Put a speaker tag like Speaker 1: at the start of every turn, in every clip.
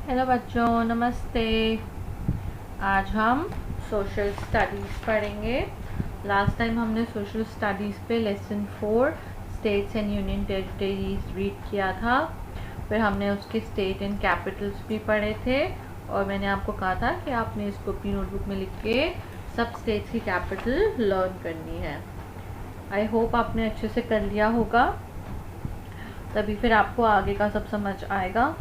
Speaker 1: Hello बच्चों, नमस्ते। आज हम सोशल स्टडीज़ पढ़ेंगे। लास्ट टाइम हमने सोशल स्टडीज़ पे lesson 4 states and union territories read किया था। फिर हमने उसके स्टेट एंड कैपिटल्स भी पढ़े थे और मैंने आपको कहा था कि आपने इसको अपनी नोटबुक में लिख के सब स्टेट्स की कैपिटल लर्न करनी है। आई होप आपने अच्छे से कर लिया होगा, तभी फिर आपको आगे का सब समझ आएगा।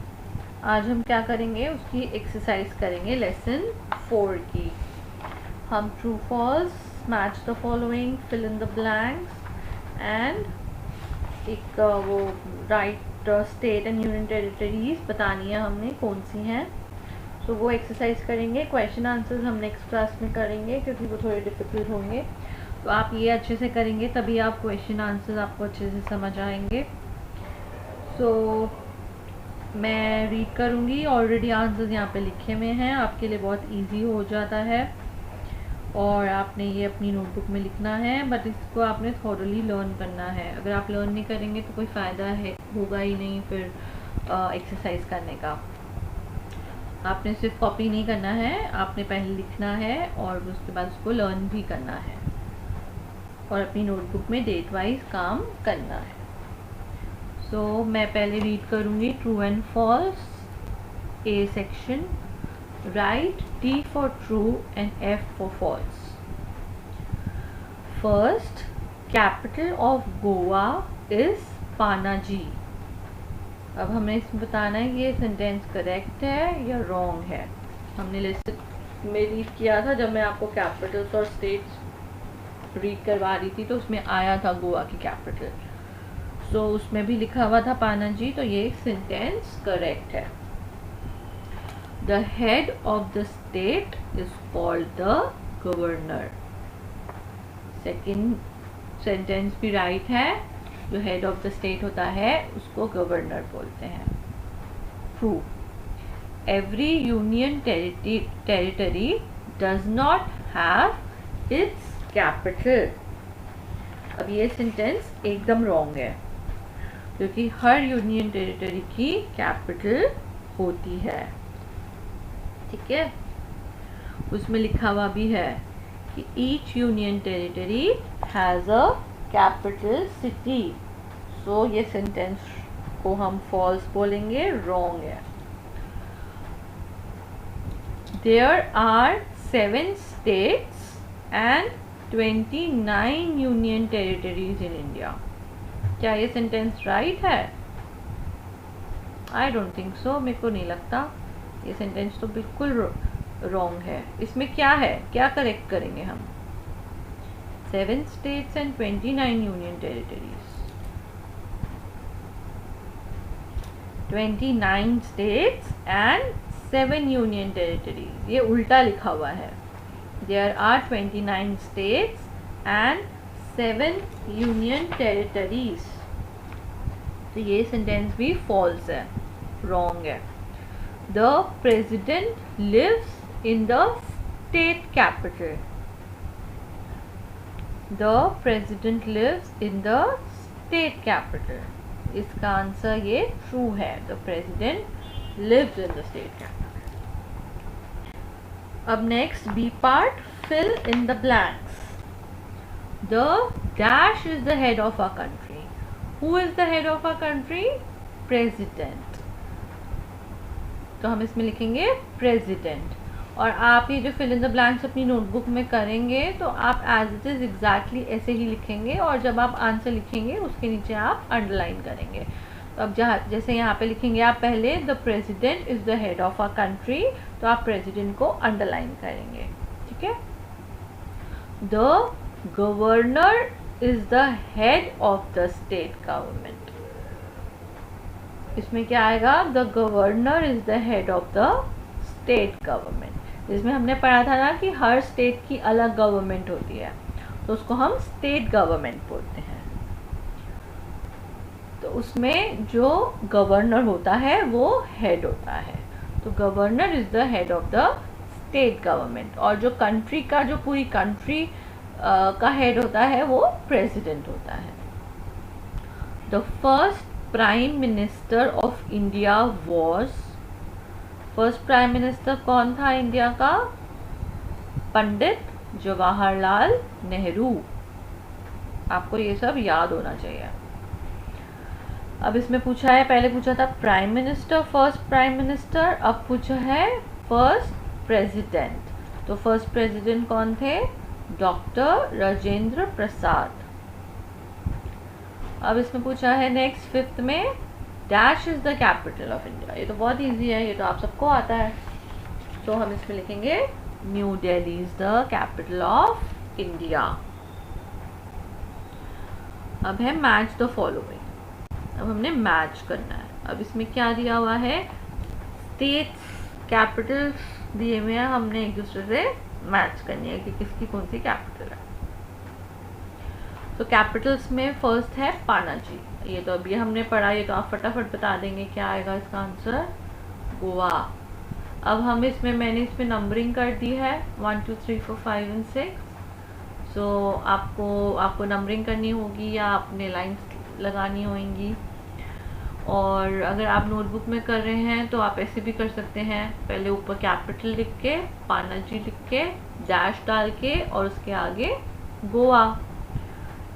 Speaker 1: आज हम क्या करेंगे, उसकी एक्सरसाइज करेंगे लेसन 4 की। हम true false, match the following, fill in the blanks and एक वो right state and union territories बतानी है हमने कौन सी हैं। तो वो एक्सरसाइज करेंगे। क्वेश्चन आंसर्स हम नेक्स्ट क्लास में करेंगे क्योंकि वो थोड़े डिफिकल्ट होंगे। तो आप ये अच्छे से करेंगे तभी आप क्वेश्चन आंसर्स आपको अच्छे से समझ आएंगे। मैं रीड करूँगी। ऑलरेडी आंसर्स यहाँ पे लिखे हुए हैं, आपके लिए बहुत इजी हो जाता है और आपने ये अपनी नोटबुक में लिखना है, बट इसको आपने थॉरली लर्न करना है। अगर आप लर्न नहीं करेंगे तो कोई फ़ायदा है होगा ही नहीं फिर एक्सरसाइज करने का। आपने सिर्फ कॉपी नहीं करना है, आपने पहले लिखना है और उसके बाद उसको लर्न भी करना है और अपनी नोटबुक में डेट वाइज काम करना है। मैं पहले रीड करूँगी true and false. A section, right T for true and F for false. First, capital of Goa is Panaji. अब हमें इसमें बताना है ये सेंटेंस करेक्ट है या रॉन्ग है। हमने लेसन में रीड किया था जब मैं आपको कैपिटल्स और स्टेट्स रीड करवा रही थी, तो उसमें आया था गोवा की कैपिटल। उसमें भी लिखा हुआ था पानाजी, तो ये सेंटेंस करेक्ट है। The head of the state is called the governor. Second sentence भी राइट है। जो हेड ऑफ द स्टेट होता है उसको गवर्नर बोलते हैं। True, every union territory does not have it's capital. अब ये सेंटेंस एकदम रॉन्ग है क्योंकि हर यूनियन टेरिटरी की कैपिटल होती है। ठीक है, उसमें लिखा हुआ भी है कि each union territory has a capital city. ये सेंटेंस को हम फॉल्स बोलेंगे, रॉन्ग है। There are 7 states and 29 union territories in India. क्या ये सेंटेंस राइट है? आई डोंट थिंक सो, मेरे को नहीं लगता। ये सेंटेंस तो बिल्कुल रॉन्ग है। इसमें क्या है, क्या करेक्ट करेंगे हम? 7 states and 29 union territories. 29 states and 7 union territories, ये उल्टा लिखा हुआ है। There are 29 states and 7 union territories. तो ये सेंटेंस भी फॉल्स है, रॉन्ग है। The president lives in the state capital. The president lives in the state capital. इसका आंसर ये ट्रू है। The president lives in the state capital. अब next B part, fill in the blanks. The dash is the head of a country. Who is the head of our country? President. तो हम इसमें लिखेंगे president। और आप ये जो fill in the blanks अपनी नोटबुक में करेंगे तो आप as it is exactly ऐसे ही लिखेंगे और जब आप आंसर लिखेंगे उसके नीचे आप अंडरलाइन करेंगे। तो अब जैसे यहाँ पे लिखेंगे आप पहले the president is the head of our country, तो आप president को अंडरलाइन करेंगे। ठीक है। The governor is the head of the state government। इसमें क्या आएगा? The governor is the head of the state government। जिसमें हमने पढ़ा था ना कि हर स्टेट की अलग गवर्नमेंट होती है, तो उसको हम स्टेट गवर्नमेंट बोलते हैं। तो उसमें जो गवर्नर होता है वो हेड होता है। तो governor is the head of the state government. और जो कंट्री का, जो पूरी कंट्री का हेड होता है वो प्रेसिडेंट होता है। The first prime minister of India was first prime minister कौन था इंडिया का? पंडित जवाहरलाल नेहरू। आपको ये सब याद होना चाहिए। अब इसमें पूछा है, पहले पूछा था prime minister, first prime minister, अब पूछा है फर्स्ट प्रेसिडेंट। तो फर्स्ट प्रेसिडेंट कौन थे? डॉक्टर राजेंद्र प्रसाद। अब इसमें पूछा है नेक्स्ट फिफ्थ में, dash is the capital of India. ये तो बहुत इजी है, ये तो आप सबको आता है। तो हम इसमें लिखेंगे new Delhi is the capital of India. अब है मैच द फॉलोइंग। अब हमने मैच करना है। अब इसमें क्या दिया हुआ है? स्टेट्स कैपिटल्स दिए हुए हैं, हमने एक दूसरे से मैच करनी है कि किसकी कौन सी कैपिटल है। तो कैपिटल्स में फर्स्ट है पानाजी। ये तो अभी हमने पढ़ा, ये तो आप फटाफट बता देंगे क्या आएगा इसका आंसर? गोवा। अब हम इसमें, मैंने इसमें नंबरिंग कर दी है 1 2 3 4 5 और 6। सो आपको नंबरिंग करनी होगी या आपने लाइंस लगानी होंगी। और अगर आप नोटबुक में कर रहे हैं तो आप ऐसे भी कर सकते हैं, पहले ऊपर कैपिटल लिख के, पानाजी लिख के, डैश डाल के और उसके आगे गोवा,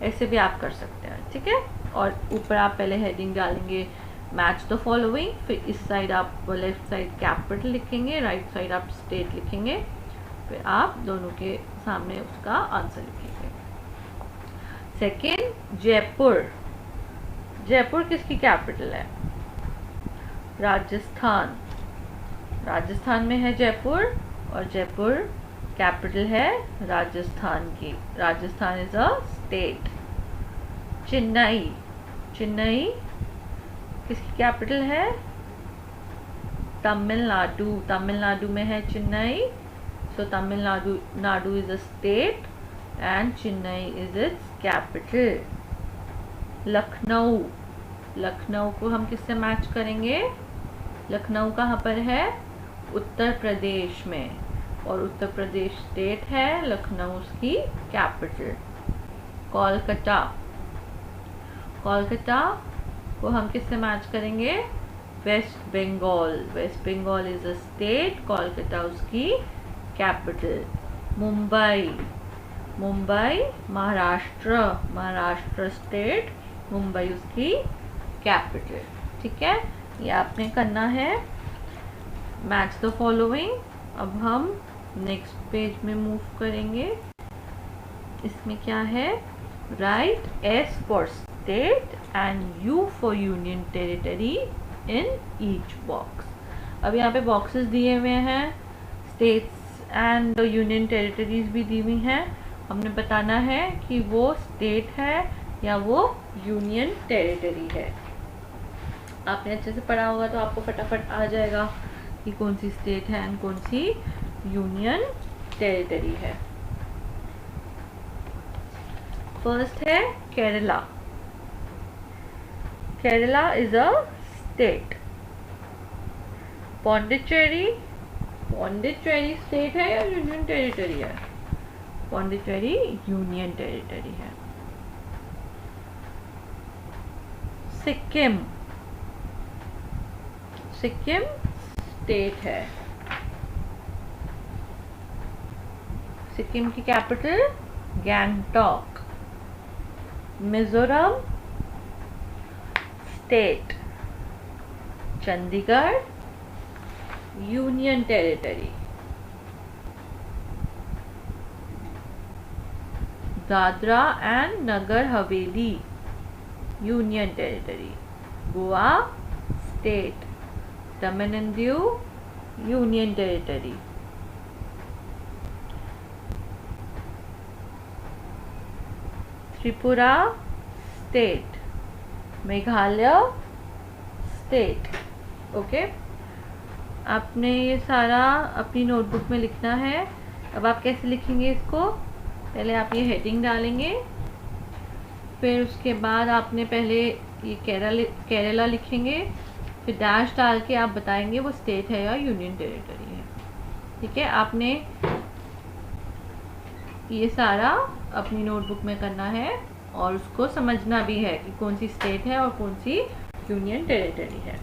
Speaker 1: ऐसे भी आप कर सकते हैं, ठीक है। और ऊपर आप पहले हेडिंग डालेंगे मैच द फॉलोइंग, फिर इस साइड आप लेफ्ट साइड कैपिटल लिखेंगे, राइट साइड आप स्टेट लिखेंगे, फिर आप दोनों के सामने उसका आंसर लिखेंगे। सेकेंड, जयपुर। जयपुर किसकी कैपिटल है? राजस्थान। राजस्थान में है जयपुर और जयपुर कैपिटल है राजस्थान की। Rajasthan is a state. Chennai. Chennai किसकी कैपिटल है? तमिलनाडु। तमिलनाडु में है Chennai, so Tamil Nadu is a state and Chennai is its capital. Lucknow. Lucknow को हम किससे मैच करेंगे? लखनऊ कहाँ पर है? उत्तर प्रदेश में, और उत्तर प्रदेश स्टेट है, लखनऊ उसकी कैपिटल। कोलकाता। कोलकाता को हम किससे मैच करेंगे? West Bengal. West Bengal is a state, Kolkata उसकी कैपिटल। मुंबई। मुंबई महाराष्ट्र। महाराष्ट्र स्टेट, मुंबई उसकी कैपिटल। ठीक है, ये आपने करना है मैच द फॉलोइंग। अब हम नेक्स्ट पेज में मूव करेंगे। इसमें क्या है? Right S for state and you for union territory in each box. अब यहाँ पे बॉक्सेस दिए हुए हैं, स्टेट्स एंड यूनियन टेरिटरीज भी दी हुई हैं। हमने बताना है कि वो स्टेट है या वो यूनियन टेरिटरी है। आपने अच्छे से पढ़ा होगा तो आपको फटाफट आ जाएगा कि कौन सी स्टेट है एंड कौन सी यूनियन टेरिटरी है। फर्स्ट है Kerala. Kerala is a state. Pondicherry. Pondicherry state है या यूनियन टेरिटरी है? पौंडीचेरी यूनियन टेरिटरी है। सिक्किम। सिक्किम स्टेट है। सिक्किम की capital Gangtok. Mizoram state. Chandigarh union territory. Dadra and Nagar Haveli union territory. Goa state. Tamil Nadu union territory. Tripura state. Meghalaya state. Okay, आपने ये सारा अपनी नोटबुक में लिखना है। अब आप कैसे लिखेंगे इसको? पहले आप ये हेडिंग डालेंगे, फिर उसके बाद आपने पहले ये केरला लिखेंगे, फिर डैश डाल के आप बताएंगे वो स्टेट है या यूनियन टेरिटरी है। ठीक है, आपने ये सारा अपनी नोटबुक में करना है और उसको समझना भी है कि कौन सी स्टेट है और कौन सी यूनियन टेरिटरी है।